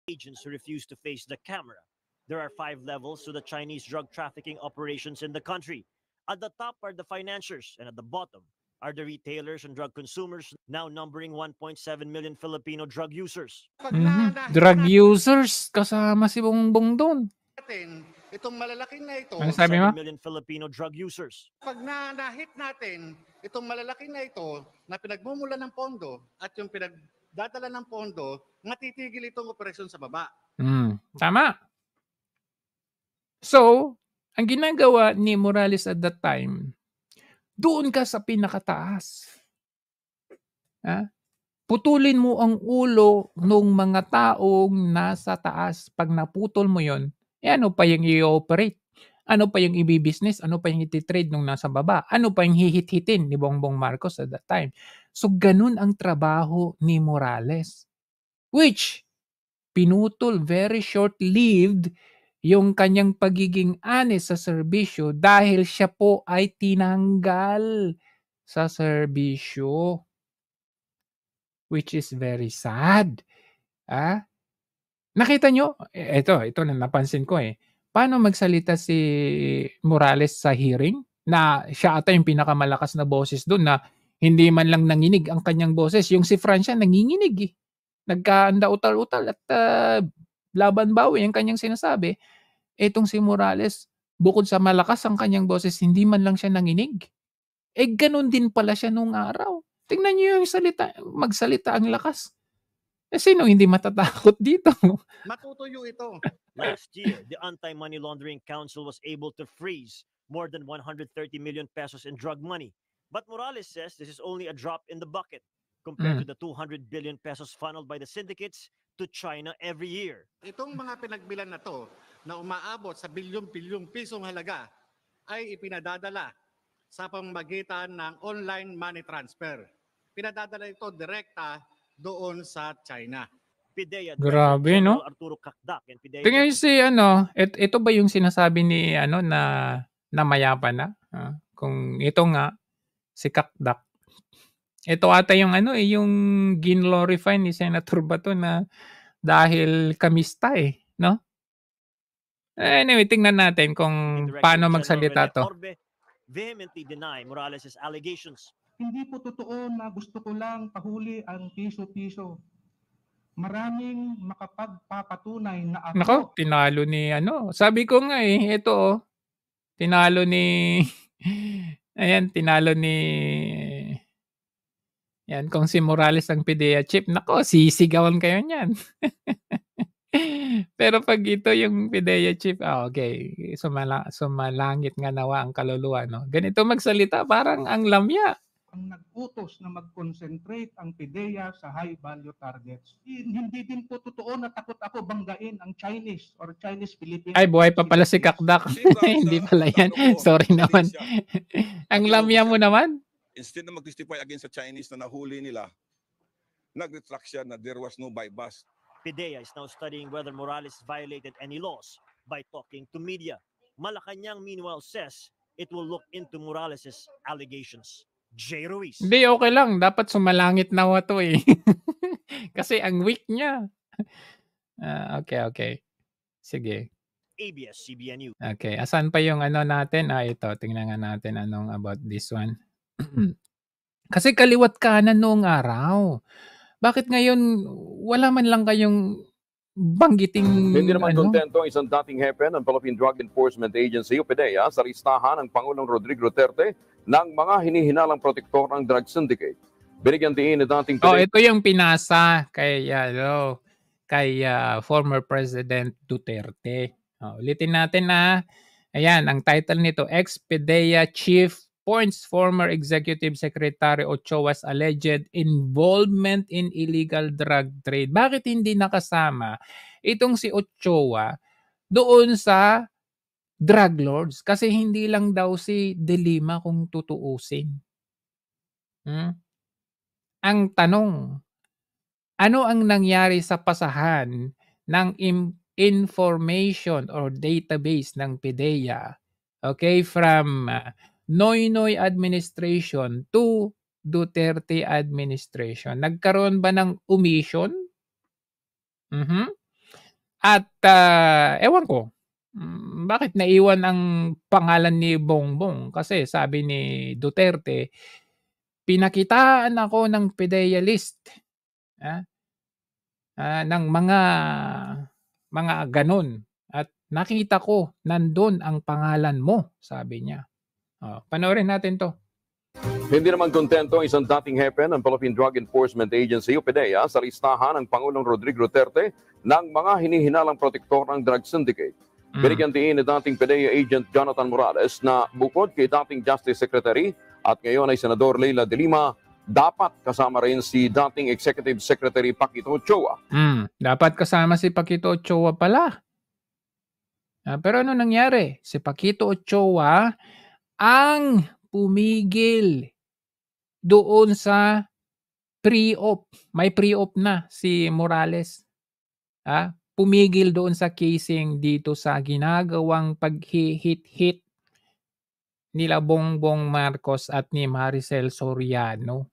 agents who refuse to face the camera. There are 5 levels to the Chinese drug trafficking operations in the country. At the top are the financiers, and at the bottom are the retailers and drug consumers, now numbering 1.7 million Filipino drug users. Drug users, kasama si Bongbong doon. Itong malalaking na ito, Ano sabi mo? 7 million Filipino drug users. pag na-hit natin itong malalaking na ito na pinagmumula ng pondo at yung pinagdadala ng pondo, matitigil itong operasyon sa baba. Tama. So, ang ginagawa ni Morales at that time, doon ka sa pinakataas. Putulin mo ang ulo ng mga taong nasa taas. Pag naputol mo yon, ano pa yung i-operate? Ano pa yung i-business? Ano pa yung iti-trade nung nasa baba? Ano pa yung hihit-hitin ni Bongbong Marcos at that time? So, ganun ang trabaho ni Morales. Which, pinutol, very short-lived yung kanyang pagiging honest sa serbisyo dahil siya po ay tinanggal sa serbisyo. Which is very sad. Nakita nyo? Ito na napansin ko Paano magsalita si Morales sa hearing? Na siya ata yung pinakamalakas na boses doon na hindi man lang nanginig ang kanyang boses. Yung si Francia nanginginig Nagkaanda utal-utal at laban bawi ang kanyang sinasabi. Etong si Morales, bukod sa malakas ang kanyang boses, hindi man lang siya nanginig. Ganun din pala siya nung araw. Tingnan niyo yung magsalita ang lakas. Sino hindi matatakot dito? Matutuyo ito. Last year, the Anti-Money Laundering Council was able to freeze more than 130 million pesos in drug money. But Morales says this is only a drop in the bucket compared to the 200 billion pesos funneled by the syndicates to China every year. Itong mga pinagbilan na to na umaabot sa bilyon-bilyong pisong halaga ay ipinadadala sa pamamagitan ng online money transfer. Pinadadala ito direkta doon sa China. PIDEA Grabe, no? Arturo Cacdac and PIDEA. Tingnan niyo si ito ba yung sinasabi ni na mayapa na? Kung ito nga si Cacdac. Ito ata yung yung ginlorify ni Senator Bato na dahil kamista no? Anyway, tingnan natin kung paano magsalita to. Vehemently deny Morales' allegations. Hindi po totoo na gusto ko lang pahuli ang piso-piso. Maraming makapagpapatunay na ako. Nako, tinalo ni Sabi ko nga ito tinalo ni ayan, tinalo ni yan, kung si Morales ang PIDEA chief, nako, sisigawan kayo niyan. Pero pag ito yung PIDEA chief, okay, sumalangit nga nawa ang kaluluwa, no? Ganito magsalita, parang ang lamya. Ang nag-utos na mag-concentrate ang PIDEA sa high-value targets. Hindi din po totoo na takot ako banggain ang Chinese or Chinese-Philippine. Ay, buhay pa pala si Cacdac. Hindi pala yan. Sorry naman. Ang lamya mo naman. Instead na mag-testify against sa Chinese na nahuli nila, nag-retract siya na there was no buy-bust. PIDEA is now studying whether Morales violated any laws by talking to media. Malacanang meanwhile says it will look into Morales' allegations. J. Ruiz. Hindi, okay lang. Dapat sumalangit na to Kasi ang weak niya. Okay. Sige. ABS-CBN News. Okay. Asan pa yung natin? Ito. Tingnan nga natin anong about this one. Kasi kaliwat kanan noong araw. Bakit ngayon wala man lang kayong banggiting Hindi naman kontento ang isang dating hepe ng Philippine Drug Enforcement Agency o PIDEA sa listahan ng Pangulong Rodrigo Duterte ng mga hinihinalang protektor ng drug syndicate. Binigyan din ni dating PIDEA. Ito yung pinasa kay former President Duterte. Ulitin natin na ayan, ang title nito, ex-PIDEA Chief points former Executive Secretary Ochoa's alleged involvement in illegal drug trade. Bakit hindi nakasama itong si Ochoa doon sa drug lords? Kasi hindi lang daw si De Lima kung tutuusin. Ang tanong, ano ang nangyari sa pasahan ng information or database ng PIDEA? Okay, from Noynoy administration to Duterte administration. Nagkaroon ba ng omission? At ewan ko, bakit naiwan ang pangalan ni Bongbong? Kasi sabi ni Duterte, pinakitaan ako ng PDEA list ng mga ganun. At nakita ko, nandun ang pangalan mo, sabi niya. Panoorin natin to. Hindi naman kontento ang isang dating hepe ng Philippine Drug Enforcement Agency o PDEA sa listahan ng Pangulong Rodrigo Duterte ng mga hinihinalang protektor ng drug syndicate. Binigyan diin ni dating PDEA agent Jonathan Morales na bukod kay dating Justice Secretary at ngayon ay Senador Leila de Lima, dapat kasama rin si dating Executive Secretary Paquito Ochoa. Dapat kasama si Paquito Ochoa pala. Pero ano nangyari? Si Paquito Ochoa ang pumigil doon sa pre-op. May pre-op na si Morales. Pumigil doon sa casing dito sa ginagawang pag-hit-hit nila Bongbong Marcos at ni Maricel Soriano.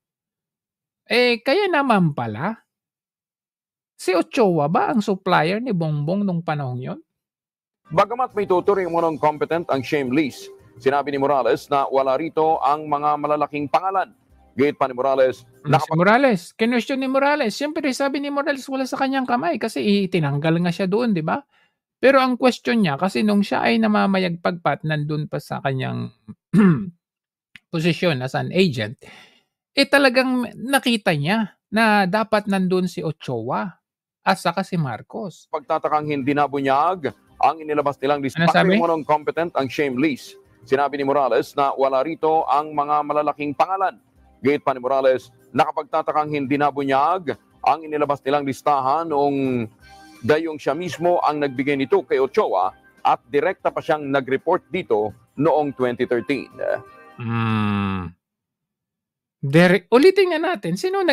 Kaya naman pala, si Ochoa ba ang supplier ni Bongbong nung panahon yon? Bagamat may tuturing mo ng competent ang shame list, sinabi ni Morales na wala rito ang mga malalaking pangalan. Gayet pa ni Morales, Si Morales, kinwestiyon ni Morales. Siyempre, sabi ni Morales wala sa kanyang kamay kasi itinanggal nga siya doon, di ba? Pero ang question niya, kasi nung siya ay namamayagpagpat, nandun pa sa kanyang posisyon as an agent, talagang nakita niya na dapat nandun si Ochoa at saka si Marcos. pagtatakang hindi nabunyag ang inilabas nilang list. Ano sabi? Mo ng competent ang shame list. Sinabi ni Morales na wala rito ang mga malalaking pangalan. Gayet pa ni Morales, nakapagtatakang hindi nabunyag ang inilabas nilang listahan noong dayong siya mismo ang nagbigay nito kay Ochoa at direkta pa siyang nag-report dito noong 2013. Ulitin nga natin, sino